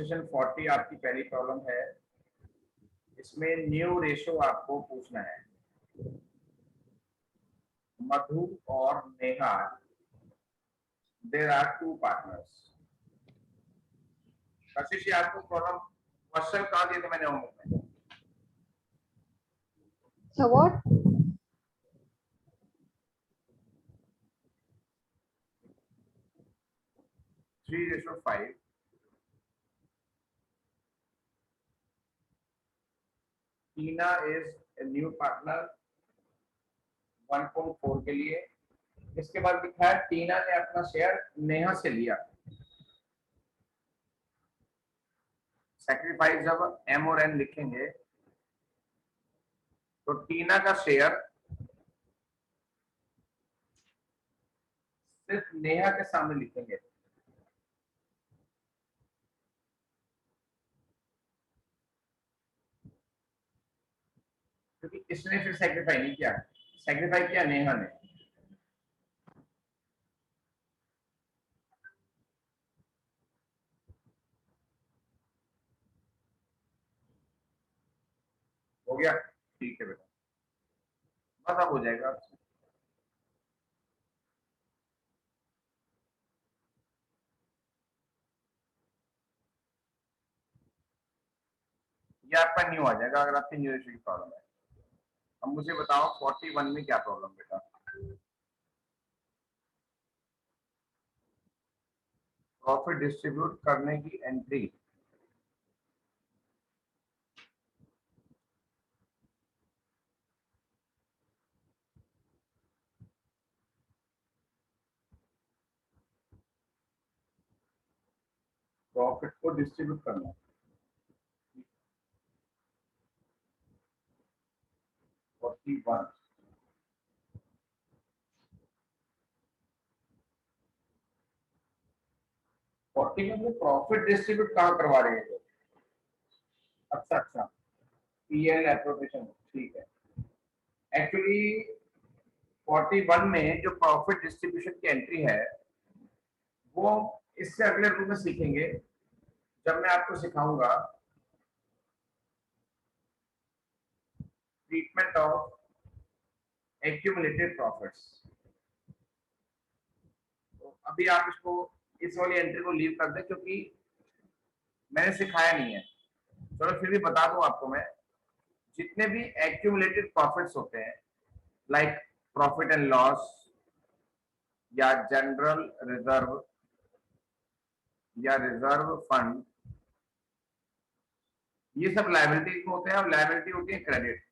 Exercise 40 आपकी पहली problem है। इसमें न्यू रेशो आपको पूछना है। मधु और Neha, there are two partners. Kashish, आपको प्रॉब्लम क्वेश्चन कहाँ दिए थे मैंने होमवर्क में? So what? 3:5। Tina is a new partner 1.4 के लिए। इसके बाद लिखा है टीना ने अपना शेयर नेहा से लिया। सैक्रिफाइस जब एम और एन लिखेंगे तो टीना का शेयर सिर्फ नेहा के सामने लिखेंगे। क्योंकि इसने फिर सैक्रिफाई नहीं किया, सैक्रिफाई किया नेहा ने। हो गया? ठीक है बेटा, बस अब हो जाएगा आपसे। ये आपका न्यू आ जाएगा अगर आपकी न्यू रेशो की प्रॉब्लम है। अब मुझे बताओ 41 में क्या प्रॉब्लम बेटा? प्रॉफिट डिस्ट्रीब्यूट करने की एंट्री। प्रॉफिट को डिस्ट्रीब्यूट करना। 41 में प्रॉफिट डिस्ट्रीब्यूट कहाँ करवा रहे हैं? अच्छा अच्छा, पीएल एप्रोप्रिएशन, ठीक है। एक्चुअली 41 में जो प्रॉफिट डिस्ट्रीब्यूशन की एंट्री है वो इससे अगले रूप में सीखेंगे जब मैं आपको सिखाऊंगा ट्रीटमेंट ऑफ एक्यूमुलेटेड प्रॉफिट्स। तो अभी आप इसको, इस वाली एंट्री को लीव कर दें क्योंकि मैंने सिखाया नहीं है। चलो फिर भी बता दूं आपको मैं, जितने भी एक्यूमुलेटेड प्रॉफिट्स होते हैं लाइक प्रॉफिट एंड लॉस या जनरल रिजर्व या रिजर्व फंड, ये सब लायबिलिटी होते हैं और लायबिलिटी होती है क्रेडिट।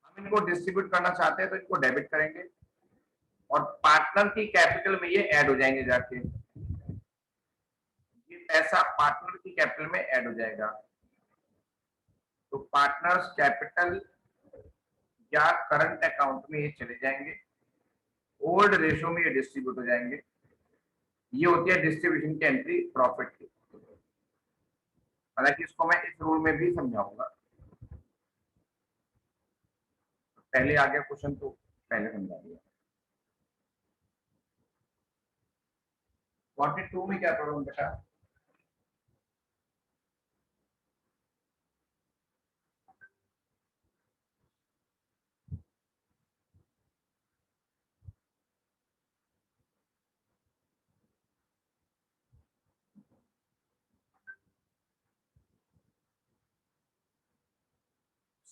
हम इनको डिस्ट्रीब्यूट करना चाहते हैं तो इनको डेबिट करेंगे और पार्टनर की कैपिटल में ये ऐड हो जाएंगे जाके। ये पैसा पार्टनर की कैपिटल में ऐड हो जाएगा। तो पार्टनर्स कैपिटल या करंट अकाउंट में ये चले जाएंगे, ओल्ड रेशो में ये डिस्ट्रीब्यूट हो जाएंगे। ये होती है डिस्ट्रीब्यूशन की एंट्री प्रॉफिट की। हालांकि इसको मैं इस रूल में भी समझाऊंगा। पहले आ गया क्वेश्चन तो पहले समझा दिया। 42 में क्या प्रॉब्लम बेटा?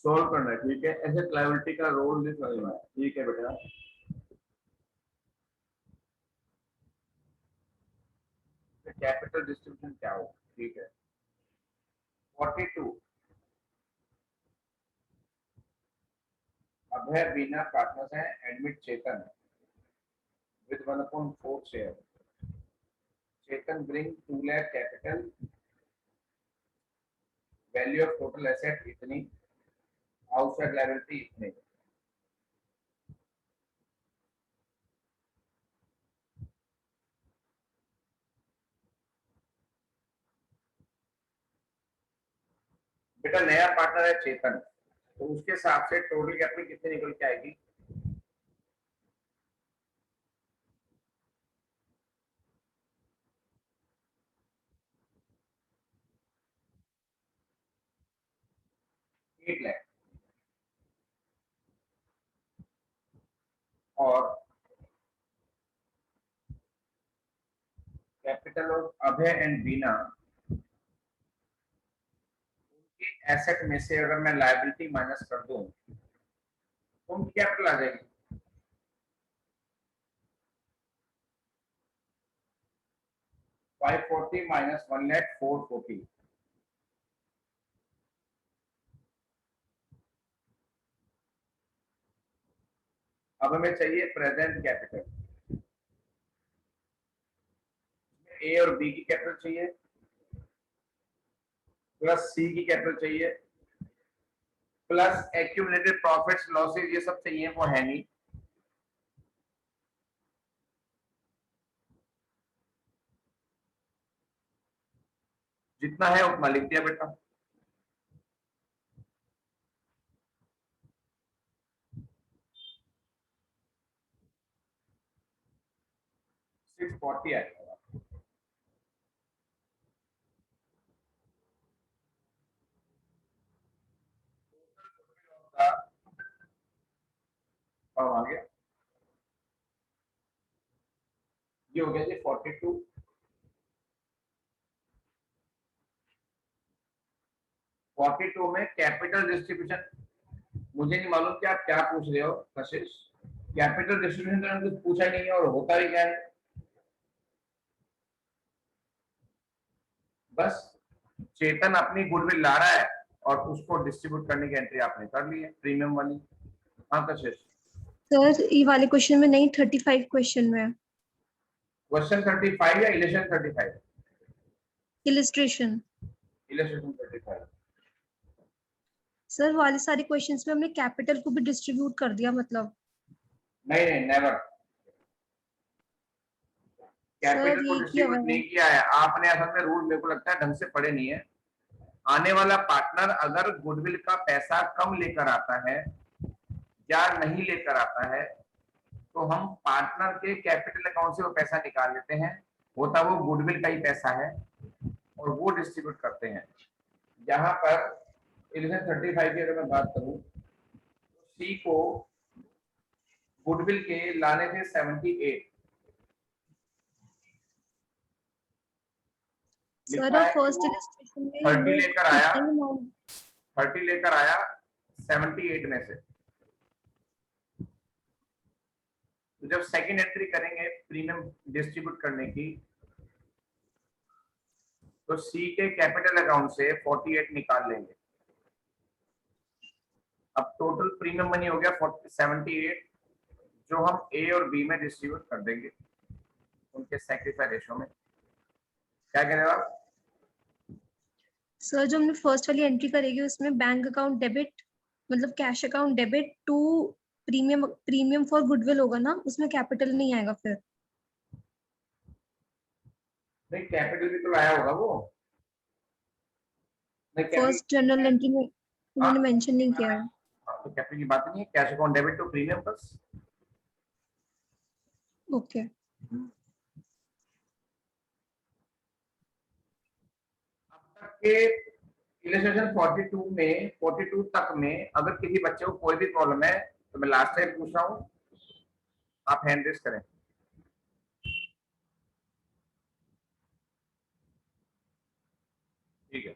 सॉल्व करना है, ठीक है। एसेट लायबिलिटी का रोल नहीं समझना है, ठीक है बेटा। कैपिटल डिस्ट्रीब्यूशन क्या हो, ठीक है। 42, अभय बीना पार्टनर्स हैं, admit Chetan with 1/4 share. Chetan bring 2 lakh capital, value of total asset इतनी, outside liability इतने। बेटा नया पार्टनर है चेतन, तो उसके हिसाब से टोटल कैपिटल कितनी निकल के आएगी? 8 लाख। और कैपिटल ऑफ अभय एंड बीना के एसेट में से अगर मैं लायबिलिटी माइनस कर दूं तो उनकी कैपिटल आ जाएगी। 540 माइनस 1 लाख 440। अब हमें चाहिए प्रेजेंट कैपिटल। ए और बी की कैपिटल चाहिए प्लस सी की कैपिटल चाहिए प्लस एक्यूमुलेटेड प्रॉफिट्स लॉसेस ये सब चाहिए, वो है नहीं। जितना है उतना लिख दिया बेटा। 640 आएगा। और आ गया, ये हो गया जी 42। 42 में कैपिटल डिस्ट्रीब्यूशन, मुझे नहीं मालूम कि आप क्या पूछ रहे हो कशिश। कैपिटल डिस्ट्रीब्यूशन तो कुछ पूछा ही नहीं है, और होता ही क्या है, बस चेतन अपनी गुडविल ला रहा है और उसको डिस्ट्रीब्यूट करने की एंट्री आपने कर ली है प्रीमियम वाली। हाँ कशिश। सर ये वाले क्वेश्चन में नहीं, 35 क्वेश्चन में। क्वेश्चन 35 या इलेक्शन 35? इलिस्ट्रेशन। इलेक्शन 35। सर वाले सारे क्वेश्चंस में हमने कैपिटल को भी डिस्ट्रीब्यूट कर दिया मतलब। नहीं नहीं, नेवर। सर कैपिटल को यही किया हुआ डिस्ट्रीब्यूट है। नहीं किया है आपने, असल में रूल मेरे को लगता है ढंग से पढ़े नहीं है। आने वाला पार्टनर अगर गुडविल का पैसा कम लेकर आता है या नहीं लेकर आता है तो हम पार्टनर के कैपिटल अकाउंट से वो पैसा निकाल लेते हैं, होता वो गुडविल का ही पैसा है, और वो डिस्ट्रीब्यूट करते हैं। यहाँ पर 1135 की अगर मैं बात करूं तो सी को गुडविल के लाने थे 78। सर लिखा और है कि फर्स्ट वो इलिस्ट्रेशन में 30 हमें लेकर आया, कितना अमाउंट। 30 लेकर आया 78 में से। तो जब सेकंड एंट्री करेंगे प्रीमियम डिस्ट्रीब्यूट करने की तो सी के कैपिटल अकाउंट से 48 निकाल लेंगे। अब टोटल प्रीमियम मनी हो गया 78, जो हम ए और बी में डिस्ट्रीब्यूट कर देंगे उनके सैक्रिफाइस रेशो में। क्या कह रहे हो आप? सर जो हमने फर्स्ट वाली एंट्री करेगी उसमें बैंक अकाउंट डेबिट, मतलब cash account debit to premium, premium for goodwill होगा ना, उसमें कैपिटल नहीं आएगा फिर। नहीं कैपिटल भी तो लाया होगा वो। नहीं फर्स्ट कैपिटल, जनरल एंट्री में हाँ उन्होंने मेंशन नहीं किया है। तो कैपिटल की बात नहीं है, cash account debit to premium plus. Okay. अब तक के इलस्ट्रेशन 42 तक में अगर किसी बच्चे को कोई भी प्रॉब्लम है तो मैं लास्ट टाइम पूछ रहा हूँ, आप हैंड रेस करें। ठीक है।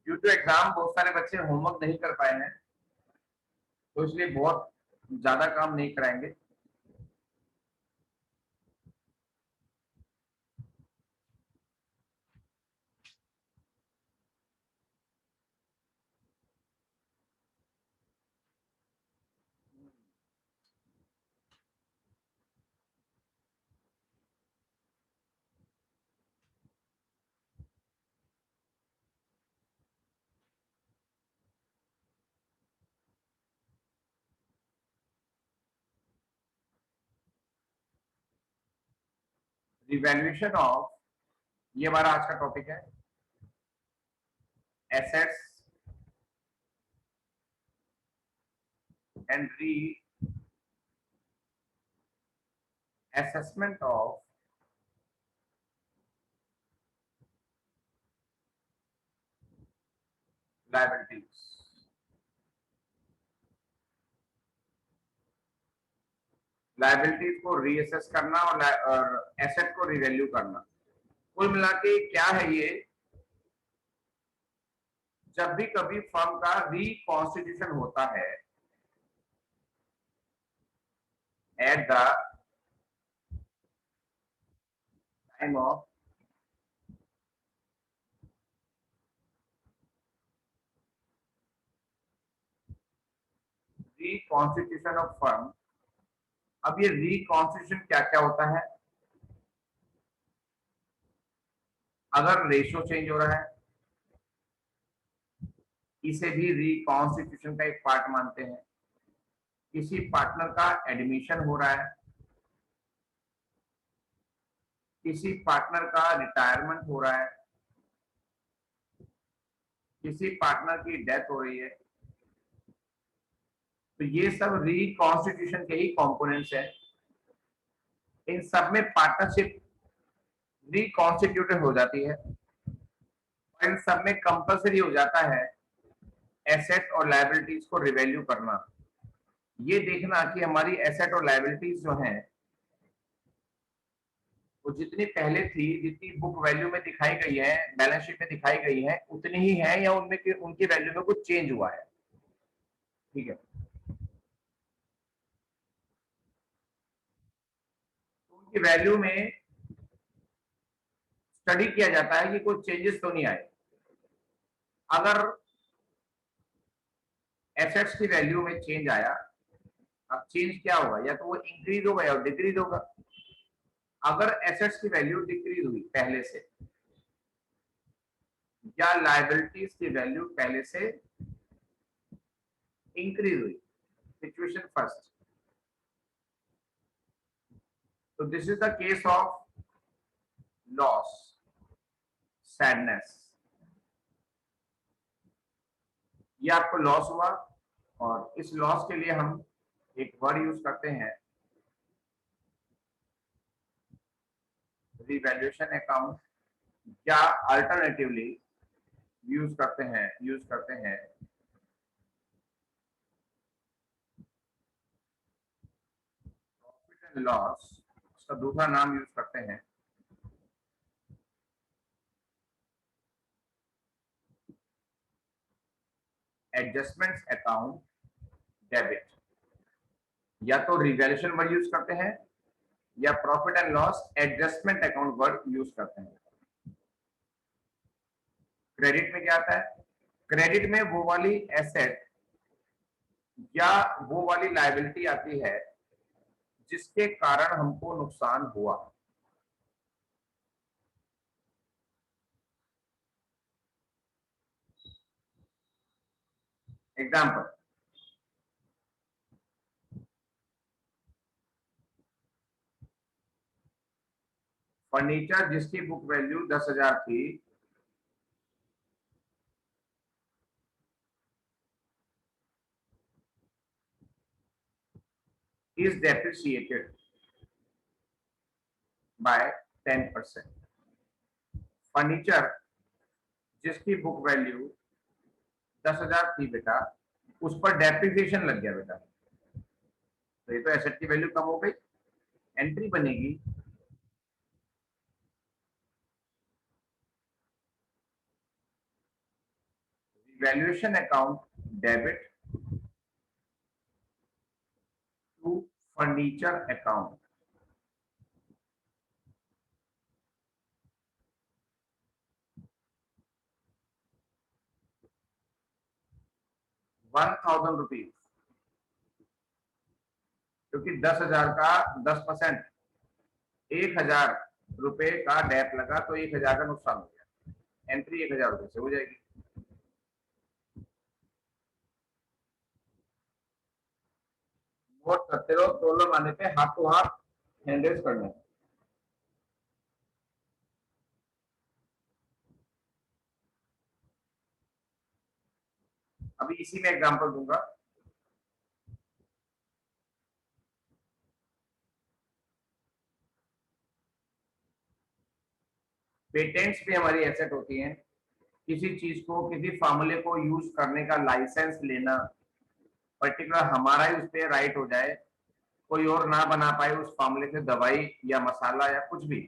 ड्यू टू एग्जाम बहुत सारे बच्चे होमवर्क नहीं कर पाए हैं, तो इसलिए बहुत ज्यादा काम नहीं कराएंगे। रिवैल्यूएशन ऑफ, ये हमारा आज का टॉपिक है, assets and re assessment of liabilities. Liabilities को रीअसेस करना और एसेट को रिवैल्यू करना। कुल मिला के क्या है ये, जब भी कभी फर्म का रिकॉन्स्टिट्यूशन होता है at the time of reconstitution of firm. अब ये रिकॉन्स्टिट्यूशन क्या क्या होता है, अगर रेशियो चेंज हो रहा है इसे भी रिकॉन्स्टिट्यूशन का एक पार्ट मानते हैं। किसी पार्टनर का एडमिशन हो रहा है, किसी पार्टनर का रिटायरमेंट हो रहा है, किसी पार्टनर की डेथ हो रही है, तो ये सब रिकॉन्स्टिट्यूशन के ही कंपोनेंट्स हैं। इन सब में पार्टनरशिप रिकॉन्स्टिट्यूटेड हो जाती है और इन सब में कंपलसरी हो जाता है एसेट और लायबिलिटीज को रिवैल्यू करना। ये देखना कि हमारी एसेट और लायबिलिटीज जो हैं वो जितनी पहले थी, जितनी बुक वैल्यू में दिखाई गई है, बैलेंस शीट में दिखाई गई है, उतनी ही है या उनमें उनकी वैल्यू में कुछ चेंज हुआ है। ठीक है, तो उनकी वैल्यू में स्टडी किया जाता है कि कुछ चेंजेस तो नहीं आए। अगर एसेट्स की वैल्यू में चेंज आया, अब चेंज क्या होगा, या तो वो इंक्रीज होगा या डिक्रीज होगा। अगर एसेट्स की वैल्यू डिक्रीज हुई पहले से या लायबिलिटीज की वैल्यू पहले से इंक्रीज हुई, सिचुएशन फर्स्ट, तो this is the case of loss, sadness. ये आपको लॉस हुआ और इस लॉस के लिए हम एक वर्ड यूज करते हैं, रिवैल्यूएशन अकाउंट, या अल्टरनेटिवली यूज करते हैं प्रॉफिट एंड लॉस। उसका दूसरा नाम यूज करते हैं एडजस्टमेंट्स अकाउंट डेबिट। या तो रिवैल्यूएशन वर्ड यूज करते हैं या profit and loss adjustment account word use करते हैं। क्रेडिट में क्या आता है, क्रेडिट में वो वाली एसेट या वो वाली लायबिलिटी आती है जिसके कारण हमको नुकसान हुआ। एग्जाम्पल, फर्नीचर जिसकी बुक वैल्यू 10,000 थी, is depreciated by 10%। फर्नीचर जिसकी बुक वैल्यू 10,000 थी बेटा, उस पर डेप्रिसिएशन लग गया बेटा, तो ये तो एसेट की वैल्यू कम हो गई। एंट्री बनेगी valuation account debit to furniture account. ₹1,000, क्योंकि 10,000 का 10%, ₹1,000 का डेप लगा तो 1,000 का नुकसान हो गया। एंट्री ₹1,000 से हो जाएगी। नोट करते रहो, प्रॉब्लम आने पे हाथों हाथ हैंड रेज करना है। अभी इसी में एग्जांपल दूंगा। पेटेंट्स भी हमारी एसेट होती हैं, किसी चीज को, किसी फार्मूले को यूज करने का लाइसेंस लेना, पर्टिकुलर हमारा ही उस पर राइट हो जाए, कोई और ना बना पाए उस फार्मूले से दवाई या मसाला या कुछ भी,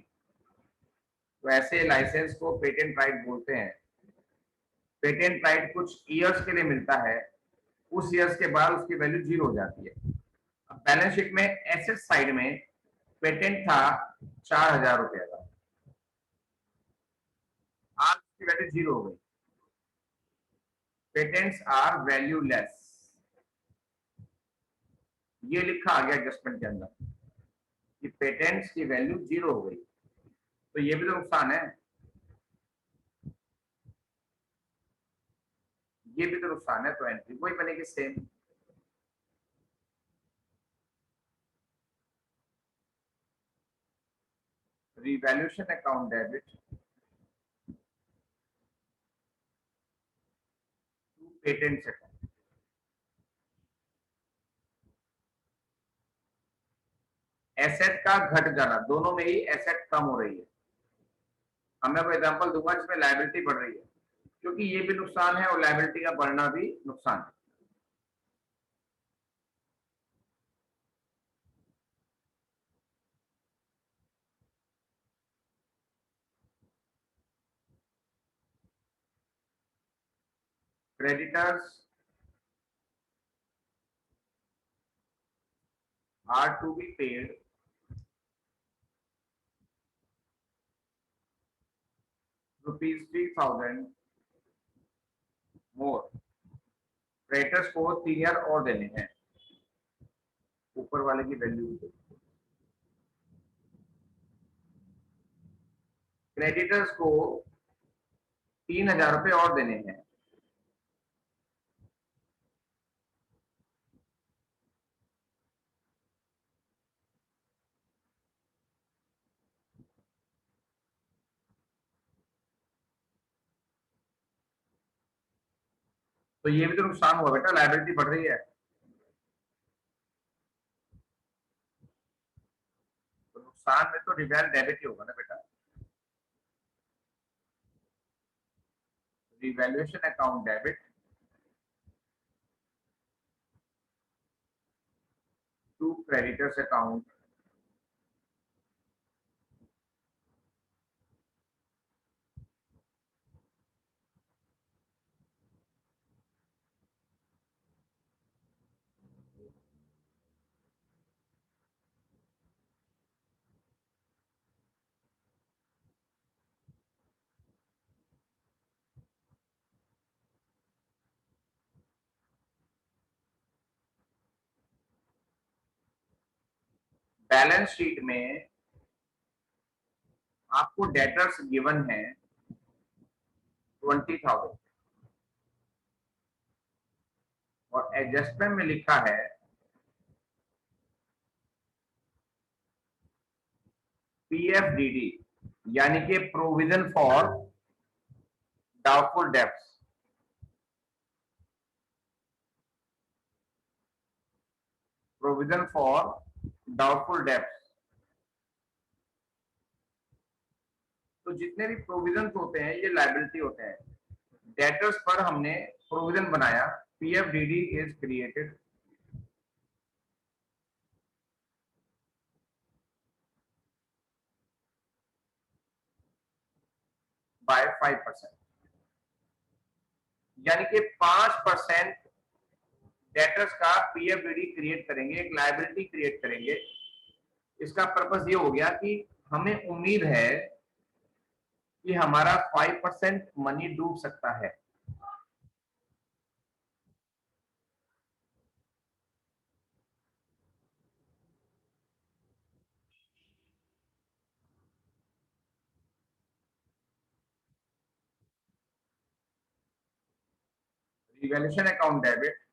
तो ऐसे लाइसेंस को पेटेंट राइट बोलते हैं। पेटेंट राइट कुछ ईयर्स के लिए मिलता है, उस ईयर्स के बाद उसकी वैल्यू जीरो हो जाती है। अब बैलेंस शीट में एसेट साइड में पेटेंट था 4,000 रुपए का, आज उसकी वैल्यू जीरो हो गई। पेटेंट्स आर वैल्यूलेस, ये लिखा आ गया एडजस्टमेंट के अंदर कि पेटेंट्स की वैल्यू जीरो हो गई, तो ये भी तो नुकसान है, ये भी तो नुकसान है, तो एंट्री वही बनेगी same. Revaluation account debit to patents account, asset का घट जाना, दोनों में ही एसेट कम हो रही है। अब मैं कोई एग्जांपल दूंगा जिसमें लायबिलिटी बढ़ रही है, क्योंकि ये भी नुकसान है और लायबिलिटी का बढ़ना भी नुकसान है। creditors are to be paid ₹3,000 more, creditors को 3,000 और देने हैं, ऊपर वाले की वैल्यू। क्रेडिटर्स को 3,000 रुपए और देने हैं, तो ये भी तो नुकसान हुआ बेटा, लायबिलिटी बढ़ रही है, तो नुकसान में तो रिवैल डेबिट ही होगा ना बेटा। Revaluation account debit to creditors account balance sheet में आपको डेटर्स गिवन है 20,000 और एडजस्टमेंट में लिखा है PFDD, यानी कि provision for doubtful debts, provision for doubtful debts. तो जितने भी प्रोविजन होते हैं ये लायबिलिटी होते हैं, डेटर्स पर हमने प्रोविजन बनाया, PFDD इज क्रिएटेड बाय 5%, यानी कि 5% डेटर्स का PFDD क्रिएट करेंगे, एक लायबिलिटी क्रिएट करेंगे। इसका पर्पस ये हो गया कि हमें उम्मीद है कि हमारा 5% मनी डूब सकता है। Revaluation account debit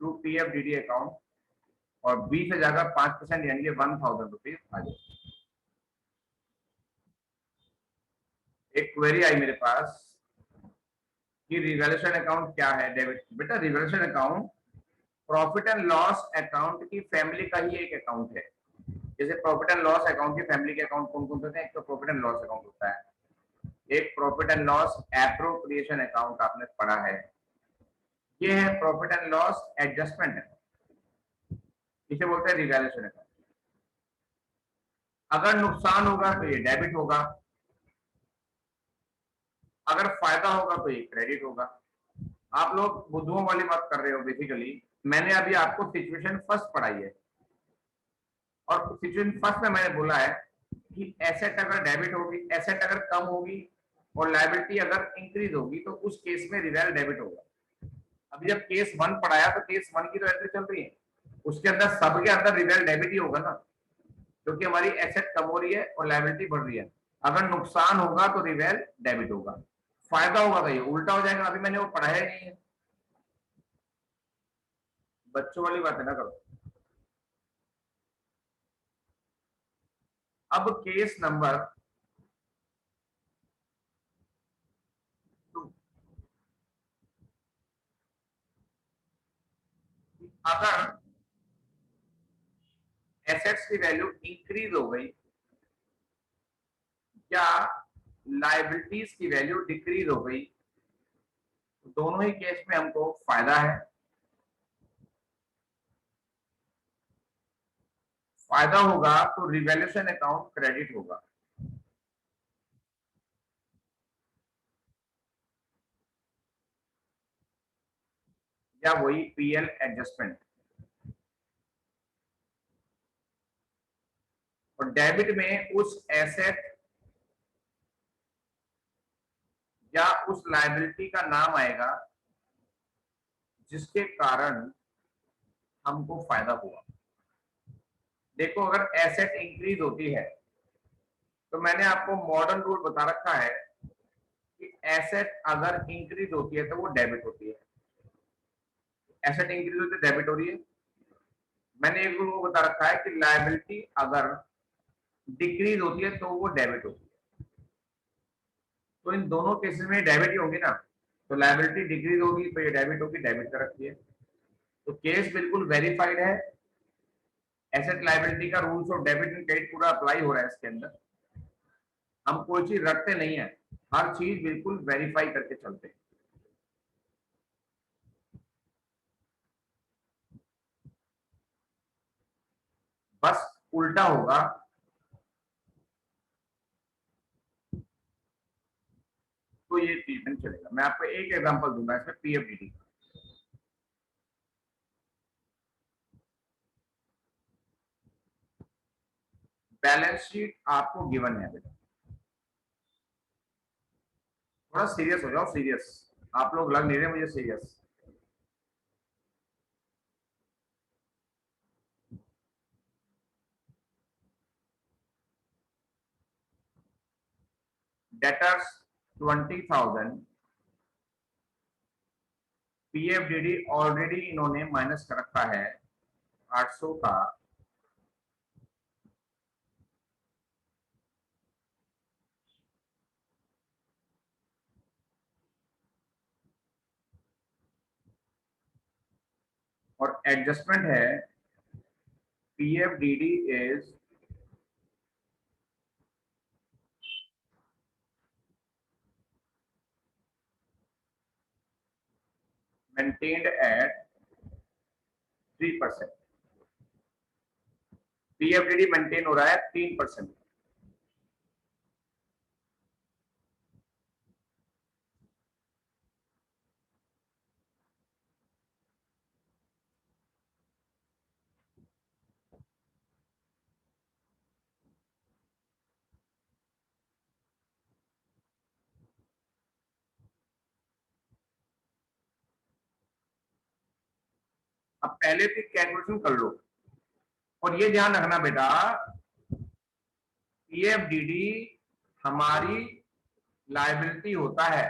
to PFDD account, और 20 हजार का 5% यानी कि 1,000 रुपीज आ जाए। एक क्वेरी आई मेरे पास कि रिवैल्यूएशन अकाउंट क्या है डेबिट, बेटा revaluation account profit and loss account की फैमिली का ही एक अकाउंट है। जैसे प्रॉफिट एंड लॉस अकाउंट की फैमिली के अकाउंट कौन कौन से होते हैं? एक तो प्रॉफिट एंड लॉस अकाउंट होता है, एक profit and loss appropriation account आपने पढ़ा है, ये है profit and loss adjustment account, इसे बोलते हैं रिवैल्यूएशन अकाउंट। अगर नुकसान होगा तो ये डेबिट होगा, अगर फायदा होगा तो ये क्रेडिट होगा। आप लोग बुद्धुओं वाली बात कर रहे हो बेसिकली। मैंने अभी आपको सिचुएशन फर्स्ट पढ़ाई है, और सिचुएशन फर्स्ट में मैंने बोला है कि एसेट अगर डेबिट होगी, एसेट अगर कम होगी और लायबिलिटी अगर इंक्रीज होगी तो उस केस में रिवेल डेबिट होगा। अभी जब केस 1 पढ़ाया तो केस 1 की तो एंट्री चल रही है, उसके अंदर सबके अंदर रिवेल डेबिट ही होगा ना, क्योंकि हमारी एसेट कम हो रही है और लायबिलिटी बढ़ रही है। अगर नुकसान होगा तो रिवेल डेबिट होगा, फायदा होगा तो ये उल्टा हो जाएगा। अभी मैंने वो पढ़ाया ही नहीं है, बच्चों वाली बात है ना करो। अब केस नंबर 2, अगर एसेट्स की वैल्यू इंक्रीज हो गई या लायबिलिटीज की वैल्यू डिक्रीज हो गई, तो दोनों ही केस में हमको फायदा है। फायदा होगा तो रिवैल्यूएशन अकाउंट क्रेडिट होगा, या वही पीएल एडजस्टमेंट। और डेबिट में उस एसेट या उस लायबिलिटी का नाम आएगा जिसके कारण हमको फायदा हुआ। देखो, अगर एसेट इंक्रीज होती है तो मैंने आपको मॉडर्न रूल बता रखा है कि एसेट अगर इंक्रीज होती है तो वो डेबिट होती है। एसेट इंक्रीज होती है, डेबिट हो रही है। मैंने एक रूल को बता रखा है कि लायबिलिटी अगर डिक्रीज होती है तो वो डेबिट होती है। तो इन दोनों केसेस में डेबिट ही होगी ना, तो लायबिलिटी डिक्रीज होगी तो ये डेबिट होगी, डेबिट कर रखी है। तो केस बिल्कुल वेरीफाइड है। एसेट लायबिलिटी का rules of debit and credit पूरा अप्लाई हो रहा है इसके अंदर। हम कोई चीज रखते नहीं है, हर चीज बिल्कुल वेरीफाई करके चलते हैं। बस उल्टा होगा तो ये चीज नहीं चलेगा। मैं आपको एक एग्जांपल दूंगा इसमें, पीएफडीडी। बैलेंस शीट आपको गिवन है बेटा, थोड़ा सीरियस हो जाओ, सीरियस। आप लोग लग नहीं रहे मुझे सीरियस। डेटर्स 20,000, पीएफडीडी ऑलरेडी इन्होंने माइनस कर रखा है 800 का, और एडजस्टमेंट है पीएफडीडी इज मेंटेन्ड एट 3%। पीएफडीडी मेंटेन हो रहा है 3%। अब पहले से कैलकुलेशन कर लो, और ये ध्यान रखना बेटा, पीएफडीडी हमारी लायबिलिटी होता है।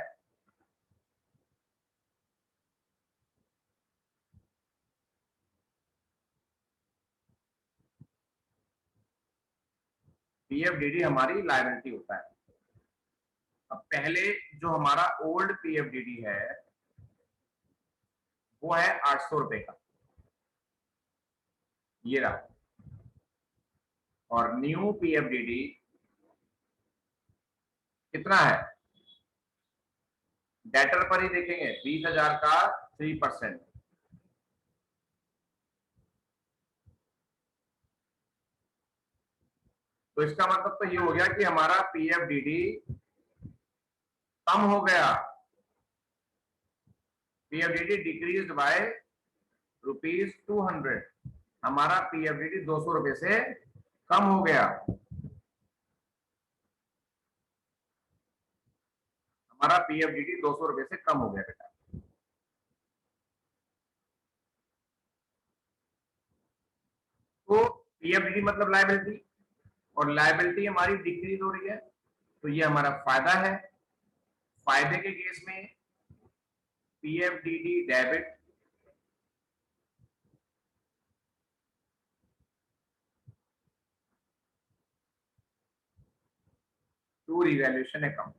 पीएफडीडी हमारी लायबिलिटी होता है। अब पहले जो हमारा ओल्ड पीएफडीडी है वो है 800 रुपए का, ये रहा, और न्यू पीएफडीडी कितना है, डेटर पर ही देखेंगे 20,000 का 3%। तो इसका मतलब तो ये हो गया कि हमारा पीएफडीडी कम हो गया, पीएफडीडी डिक्रीज्ड बाय ₹200, हमारा पीएफडीडी 200 रुपए से कम हो गया, हमारा पीएफडीडी 200 रुपए से कम हो गया बेटा। तो पीएफडीडी मतलब लायबिलिटी, और लायबिलिटी हमारी डिक्रीज हो रही है, तो ये हमारा फायदा है। फायदे के केस में पीएफडीडी डेबिट टू रिवैल्यूएशन अकाउंट।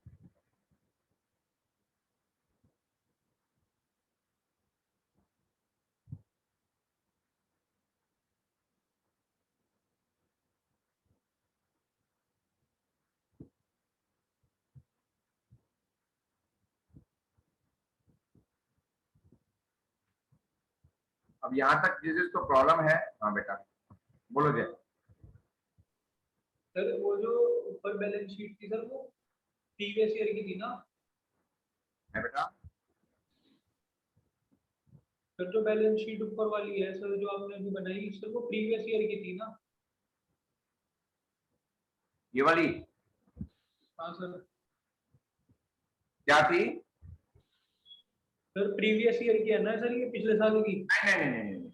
अब यहां तक जिसको प्रॉब्लम है, हाँ बेटा बोलो जय। सर वो जो ऊपर बैलेंस शीट थी सर, वो प्रीवियस ईयर की थी ना? है बेटा, सर जो बैलेंस शीट ऊपर वाली है सर, जो आपने अभी बनाई सर, वो प्रीवियस ईयर की थी ना? ये वाली हाँ सर। क्या थी? सर प्रीवियस ईयर की है ना सर, ये पिछले साल की? नहीं नहीं नहीं नहीं,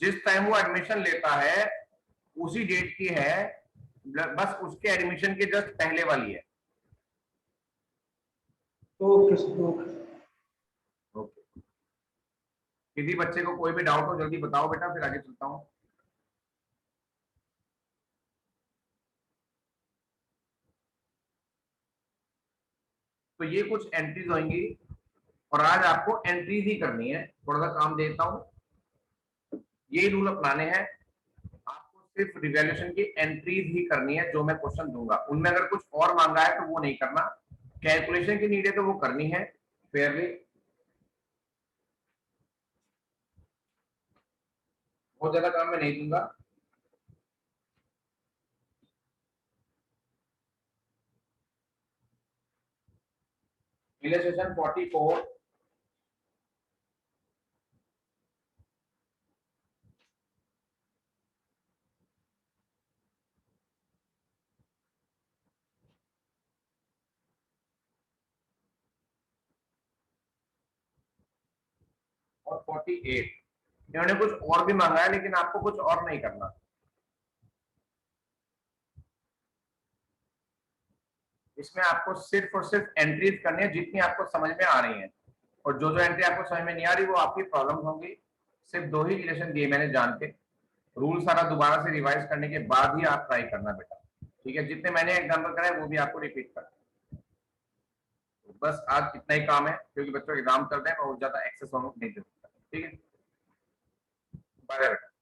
जिस टाइम वो एडमिशन लेता है उसी डेट की है, बस उसके एडमिशन के जस्ट पहले वाली है। Okay sir, okay. ओके, किसी बच्चे को कोई भी डाउट हो जल्दी बताओ बेटा, फिर आगे चलता हूँ। तो ये कुछ एंट्रीज होंगी, और आज आपको एंट्रीज ही करनी है, थोड़ा सा काम देता हूँ। ये रूल अपनाने हैं आपको, सिर्फ रिवैल्यूएशन की एंट्रीज ही करनी है जो मैं क्वेश्चन दूंगा, उनमें अगर कुछ और मांगा है तो वो नहीं करना, कैलकुलेशन की नीड है तो वो करनी है फेयरली। बहुत ज्यादा काम मैं नहीं दूंगा। इलस्ट्रेशन 44, और 48, इन्होंने कुछ और भी मांगा है लेकिन आपको कुछ और नहीं करना। इसमें आपको सिर्फ और सिर्फ एंट्रीज करनी है जितनी आपको समझ में आ रही हैं, और जो जो एंट्री आपको समझ में नहीं आ रही वो आपकी प्रॉब्लम होंगी। सिर्फ 2 ही रिलेशन दिए मैंने जान के, रूल सारा दोबारा से रिवाइज करने के बाद ही आप ट्राई करना बेटा, ठीक है? जितने मैंने एग्जाम्पल कराए वो भी आपको रिपीट करना। तो बस आज इतना ही काम है, क्योंकि बच्चों एग्जाम चल रहे हैं, बहुत ज्यादा एक्सेस होमवर्क नहीं दे सकता, ठीक है? बाय बेटा।